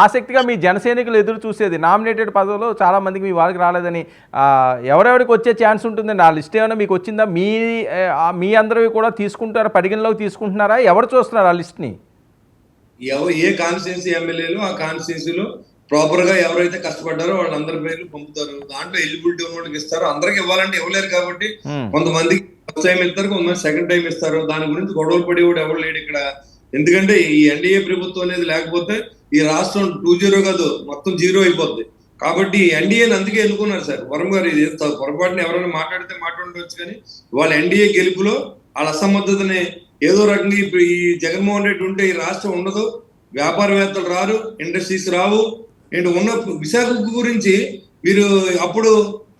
ఆసక్తిగా మీ జనసైనికులు ఎదురు చూసేది నామినేటెడ్ పదవులు చాలా మందికి మీ వాళ్ళకి రాలేదని ఎవరెవరికి వచ్చే ఛాన్స్ ఉంటుందండి? ఆ లిస్ట్ ఏమైనా మీకు వచ్చిందా? మీ అందరివి కూడా తీసుకుంటారా, పరిగణలోకి తీసుకుంటున్నారా? ఎవరు చూస్తున్నారు ఆ లిస్ట్ని? ఏ కాన్స్టిట్యున్సీ ఎమ్మెల్యేలు ఆ కాన్స్టిట్యున్సీలో ప్రాపర్ గా ఎవరైతే కష్టపడ్డారో వాళ్ళందరి పేర్లు పంపుతారు. దాంట్లో ఎలిజిబిలిటీ ఉన్న వాళ్ళకి ఇస్తారు. అందరికి ఇవ్వాలంటే ఇవ్వలేరు కాబట్టి కొంతమందికి ఫస్ట్ టైం ఇస్తారు, కొంతమంది సెకండ్ టైం ఇస్తారు. దాని గురించి గొడవలు పడి కూడా ఎవరు లేడు ఇక్కడ. ఎందుకంటే ఈ ఎన్డీఏ ప్రభుత్వం అనేది లేకపోతే ఈ రాష్ట్రం 2-0 కాదు, మొత్తం 0 అయిపోద్ది. కాబట్టి ఎన్డీఏని అందుకే ఎన్నుకున్నారు సార్. వరం గారు ఇది పొరపాటున ఎవరైనా మాట్లాడితే మాట్లాడవచ్చు, కానీ వాళ్ళ ఎన్డీఏ గెలుపులో వాళ్ళ అసమర్థతని ఏదో రకంగా ఇప్పుడు ఈ జగన్మోహన్ రెడ్డి ఉంటే ఈ రాష్ట్రం ఉండదు, వ్యాపారవేత్తలు రారు, ఇండస్ట్రీస్ రావు. అండ్ ఉన్న విశాఖ గురించి మీరు అప్పుడు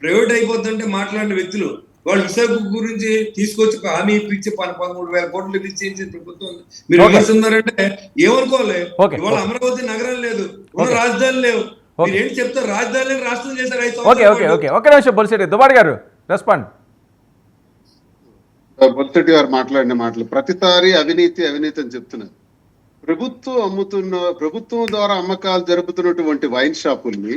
ప్రైవేట్ అయిపోద్దంటే మాట్లాడిన వ్యక్తులు వాళ్ళు విశాఖ గురించి తీసుకొచ్చి హామీ ఇప్పించి 13,000 కోట్లు ఇప్పించి ప్రభుత్వం మీరు విమర్శిస్తున్నారంటే ఏమనుకోవాలి? ఇవాళ అమరావతి నగరం లేదు, ఉన్న రాజధాని లేవు. మీరు ఏంటి చెప్తారు? రాజధాని రాష్ట్రం చేశారు 5 సంవత్సరాలు. బొత్సటి గారు మాట్లాడిన మాటలు ప్రతిసారి అవినీతి అవినీతి అని చెప్తున్నారు. ప్రభుత్వం ద్వారా అమ్మకాలు జరుపుతున్నటువంటి వైన్ షాపుల్ని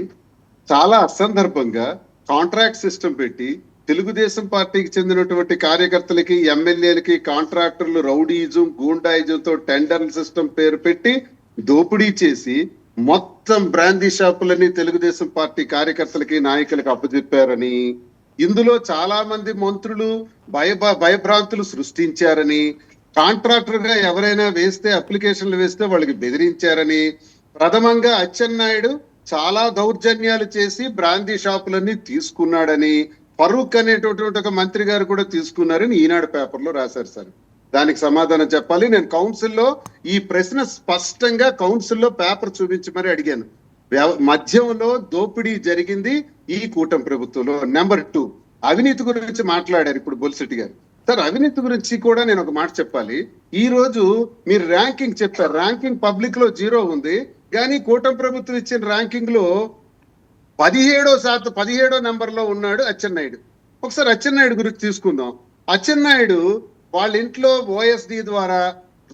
చాలా అసందర్భంగా కాంట్రాక్ట్ సిస్టమ్ పెట్టి తెలుగుదేశం పార్టీకి చెందినటువంటి కార్యకర్తలకి, ఎమ్మెల్యేలకి, కాంట్రాక్టర్లు రౌడీజం, గూండాయిజంతో టెండర్ సిస్టమ్ పేరు పెట్టి దోపిడీ చేసి మొత్తం బ్రాందీ షాపులని తెలుగుదేశం పార్టీ కార్యకర్తలకి, నాయకులకి అప్పచెప్పారని, ఇందులో చాలా మంది మంత్రులు భయభ్రాంతులు సృష్టించారని, కాంట్రాక్టర్ గా ఎవరైనా వేస్తే అప్లికేషన్లు వేస్తే వాళ్ళకి బెదిరించారని, ప్రథమంగా అచ్చెన్నాయుడు చాలా దౌర్జన్యాలు చేసి బ్రాందీ షాపులన్నీ తీసుకున్నాడని, ఫరూక్ అనేటటువంటి ఒక మంత్రి గారు కూడా తీసుకున్నారని ఈనాడు పేపర్లో రాశారు సార్. దానికి సమాధానం చెప్పాలి. నేను కౌన్సిల్లో ఈ ప్రశ్న స్పష్టంగా కౌన్సిల్లో పేపర్ చూపించి మరి అడిగాను. మద్యంలో దోపిడీ జరిగింది ఈ కూటమి ప్రభుత్వంలో. నెంబర్ 2, అవినీతి గురించి మాట్లాడారు ఇప్పుడు బొలిశెట్టి గారు. సార్, అవినీతి గురించి కూడా నేను ఒక మాట చెప్పాలి. ఈ రోజు మీరు ర్యాంకింగ్ చెప్పారు, ర్యాంకింగ్ పబ్లిక్ లో 0 ఉంది, కానీ కూటమి ప్రభుత్వం ఇచ్చిన ర్యాంకింగ్ లో 17వ నెంబర్ లో ఉన్నాడు అచ్చెన్నాయుడు. ఒకసారి అచ్చెన్నాయుడు గురించి తీసుకుందాం. అచ్చెన్నాయుడు వాళ్ళ ఇంట్లో ఓఎస్డి ద్వారా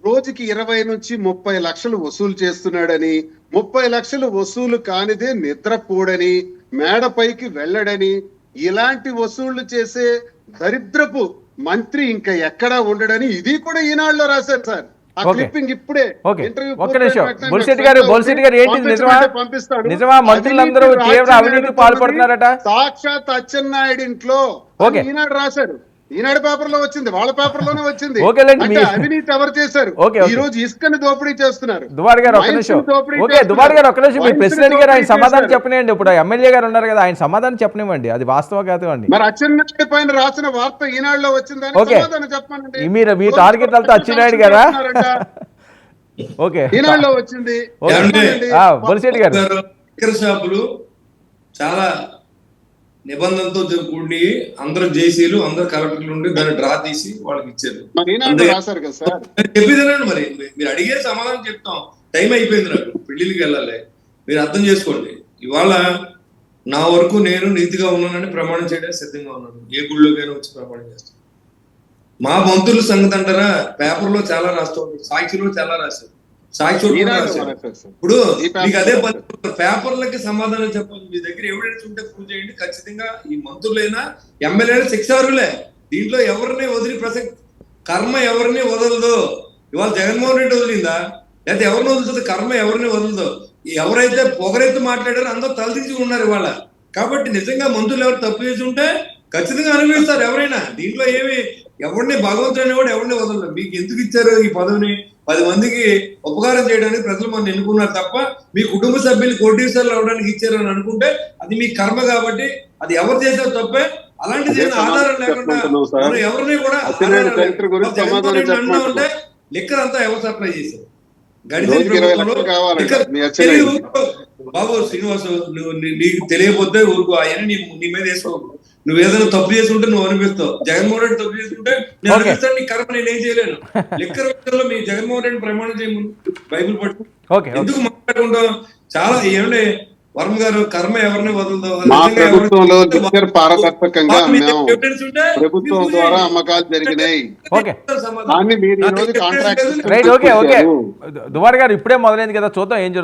రోజుకి 20 నుంచి 30 లక్షలు వసూలు చేస్తున్నాడని, 30 లక్షలు వసూలు కానిదే నిద్రపోడని, మేడపైకి వెళ్ళడని, ఇలాంటి వసూళ్లు చేసే దరిద్రపు మంత్రి ఇంకా ఎక్కడా ఉండడని ఇది కూడా ఈనాడులో రాశారు సార్. ఆ క్లిప్పింగ్ ఇప్పుడే సాక్షాత్ అచ్చెన్నాయుడు ఇంట్లో ఈనాడు రాశారు. ఈనాడు పేపర్ లో వచ్చింది, వాళ్ళ పేపర్ లోనే వచ్చింది. అవినీతి ఎవరు చేశారు? ఈ రోజు ఇసుకని దోపిడీ చేస్తున్నారు. ప్రెసిడెంట్ గారు ఆయన సమాధానం చెప్పనివ్వండి. ఇప్పుడు ఎమ్మెల్యే గారు ఉన్నారు కదా, ఆయన సమాధానం చెప్పనివ్వండి. అది వాస్తవం కాదండి. మరి అచ్చెన్నాయుడు పైన రాసిన వార్త ఈనాడులో వచ్చిందని సమాధానం చెప్పండి. మీ టార్గెట్ అంతా అచ్చెన్నాయుడు గారా? ఓకే, ఈనాడులో వచ్చింది. బొలిశెట్టి గారు, చాలా నిబంధనతో కూడి అందరు జేసీలు, అందరు కలెక్టర్లు ఉండి దాన్ని డ్రా తీసి వాళ్ళకి ఇచ్చారు. చెప్పేదేనండి. మరి మీరు అడిగే సమాధానం చెప్తాం. టైం అయిపోయింది, నాకు పెళ్లికి వెళ్ళాలి. మీరు అర్థం చేసుకోండి. ఇవాళ నా వరకు నేను నీతిగా ఉన్నానని ప్రమాణం చేయడానికి సిద్ధంగా ఉన్నాను. ఏ గుళ్ళోకైనా వచ్చి ప్రమాణం చేస్తాను. మా మంత్రుల సంగతి అంటారా, పేపర్ లో చాలా రాస్తూ ఉంటారు, సాక్షిలో చాలా రాశారు, సాక్షి ఇప్పుడు మీకు అదే పేపర్లకి సమాధానం చెప్పాలి. మీ దగ్గర ఎవిడెన్స్ ఉంటే ప్రూవ్ చేయండి. ఖచ్చితంగా ఈ మంత్రులైనా ఎమ్మెల్యేలు శిక్షార్హులే. దీంట్లో ఎవరిని వదిలి ప్రసక్తి, కర్మ ఎవరిని వదలదు. ఇవాళ జగన్మోహన్ రెడ్డి వదిలిందా? లేకపోతే ఎవరిని వదులుతుంది? కర్మ ఎవరిని వదలదు. ఎవరైతే పొగరెత్తు మాట్లాడారో అందరూ తలదించి ఉన్నారు ఇవాళ. కాబట్టి నిజంగా మంత్రులు ఎవరు తప్పు చేసి ఉంటే ఖచ్చితంగా అనుభవిస్తారు ఎవరైనా. దీంట్లో ఏమి ఎవరిని భగవంతుడు అనేవాడు ఎవరిని వదలదు. మీకు ఎందుకు ఇచ్చారు ఈ పదవిని? 10 మందికి ఉపకారం చేయడానికి ప్రజలు మనం ఎన్నుకున్నారు తప్ప మీ కుటుంబ సభ్యులు కోటీశ్వర్లు అవడానికి ఇచ్చారు అని అనుకుంటే అది మీ కర్మ. కాబట్టి అది ఎవరు చేశారు తప్పే. అలాంటిది ఆధారం లేకుండా ఎవరిని కూడా ఉంటే లిక్కర్ అంతా ఎవరు సప్లై చేశారు? బాబు శ్రీనివాసు, నీకు తెలియకపోతే ఊరుకో, అవన్నీ నీ మీద వేసుకోవు. నువ్వు ఏదైనా తప్పు చేసుకుంటే నువ్వు అనిపిస్తావు. జగన్మోహన్ రెడ్డి తప్పు చేసుకుంటే నేను అనిపిస్తాను. నీ కర్మ నేనేం చేయలేను. లిక్కర్ విషయంలో మీ జగన్మోహన్ రెడ్డి ప్రమాణం చేయముందు బైబిల్ పట్టు. ఎందుకు మాట్లాడుకుంటాం? చాలా ఏమంటే వర్మ గారు, కర్మ ఎవరిని వదలదు. పారదర్శకంగా ప్రభుత్వం ద్వారా అమ్మకాలు జరిగినాయి. దుబారి గారు ఇప్పుడే మొదలైంది కదా, చూద్దాం ఏం జరుగుతుంది.